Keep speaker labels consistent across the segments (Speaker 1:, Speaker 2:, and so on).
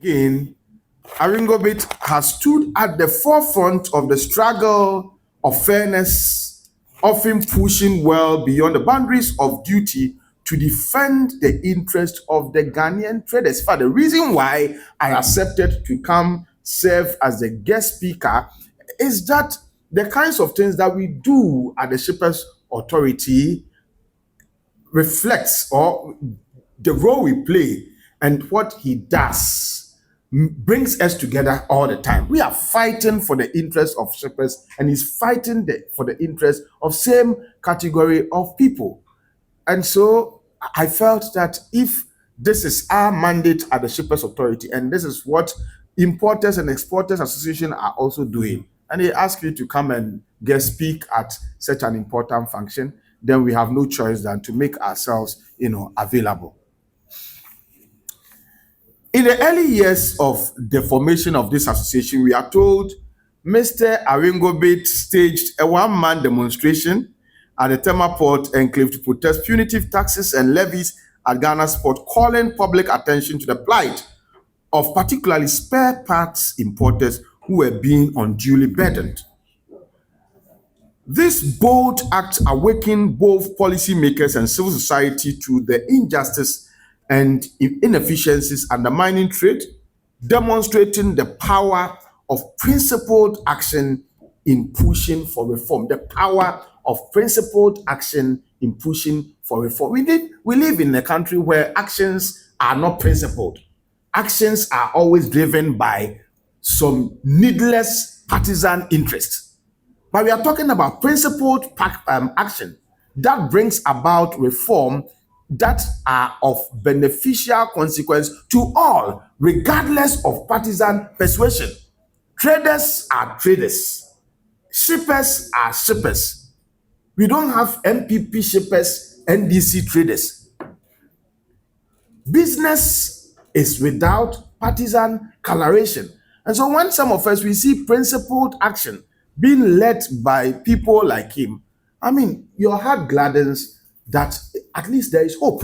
Speaker 1: Again, Aringobit has stood at the forefront of the struggle of fairness, often pushing well beyond the boundaries of duty to defend the interest of the Ghanaian traders. In fact, the reason why I accepted to come serve as the guest speaker is that the kinds of things that we do at the Shippers Authority reflects or the role we play and what he does brings us together all the time. We are fighting for the interest of shippers, and he's fighting for the interest of same category of people. And so I felt that if this is our mandate at the Shippers Authority, and this is what Importers and Exporters Association are also doing, and they ask you to come and guest speak at such an important function, then we have no choice than to make ourselves, available. In the early years of the formation of this association, we are told Mr. Aringobit staged a one-man demonstration at the Tema Port Enclave to protest punitive taxes and levies at Ghana's port, calling public attention to the plight of particularly spare parts importers who were being unduly burdened. This bold act awakened both policymakers and civil society to the injustice and inefficiencies undermining trade, demonstrating the power of principled action in pushing for reform. The power of principled action in pushing for reform. We live in a country where actions are not principled. Actions are always driven by some needless partisan interests. But we are talking about principled action that brings about reform that are of beneficial consequence to all, regardless of partisan persuasion. Traders are traders. Shippers are shippers. We don't have MPP shippers, NDC traders. Business is without partisan coloration. And so when some of us, we see principled action being led by people like him, your heart gladdens that at least there is hope.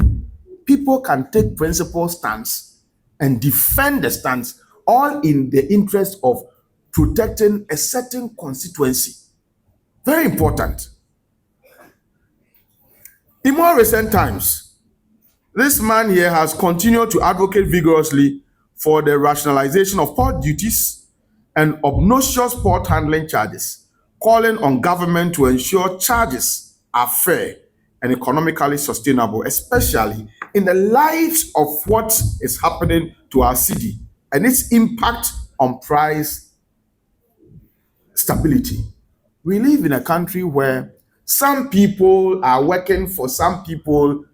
Speaker 1: People can take principled stance and defend the stance, all in the interest of protecting a certain constituency. Very important. In more recent times, this man here has continued to advocate vigorously for the rationalization of port duties and obnoxious port handling charges, calling on government to ensure charges are fair and economically sustainable, especially in the light of what is happening to our city and its impact on price stability. We live in a country where some people are working for some people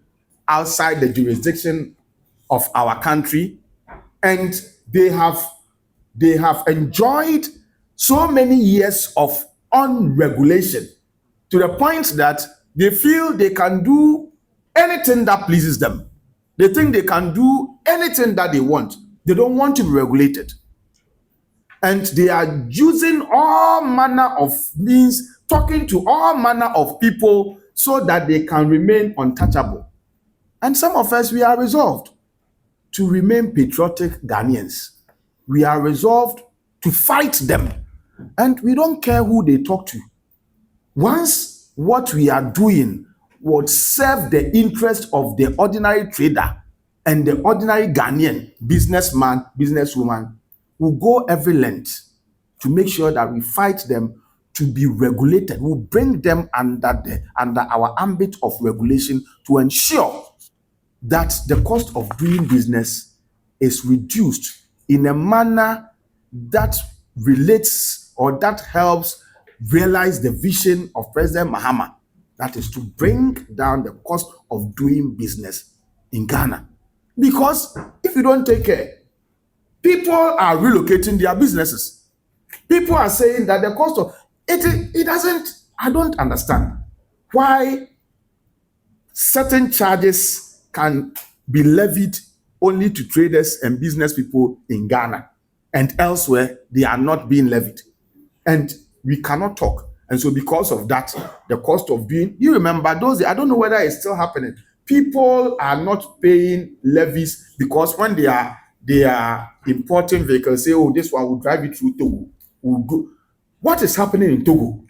Speaker 1: outside the jurisdiction of our country, and they have enjoyed so many years of unregulation to the point that they feel they can do anything that pleases them. They think they can do anything that they want. They don't want to be regulated. And they are using all manner of means, talking to all manner of people so that they can remain untouchable. And some of us, we are resolved to remain patriotic Ghanaians. We are resolved to fight them. And we don't care who they talk to. Once what we are doing would serve the interest of the ordinary trader and the ordinary Ghanaian businessman, businesswoman, will go every length to make sure that we fight them to be regulated. We'll bring them under our ambit of regulation to ensure that the cost of doing business is reduced in a manner that relates or that helps realize the vision of President Mahama, that is to bring down the cost of doing business in Ghana. Because if you don't take care, people are relocating their businesses. People are saying that the cost of it doesn't, I don't understand why certain charges can be levied only to traders and business people in Ghana, and elsewhere they are not being levied. And we cannot talk. And so because of that, the cost of doing, you remember those, I don't know whether it's still happening. People are not paying levies because when they are they are importing vehicles, say, oh, this one will drive it through Togo. Will go. What is happening in Togo?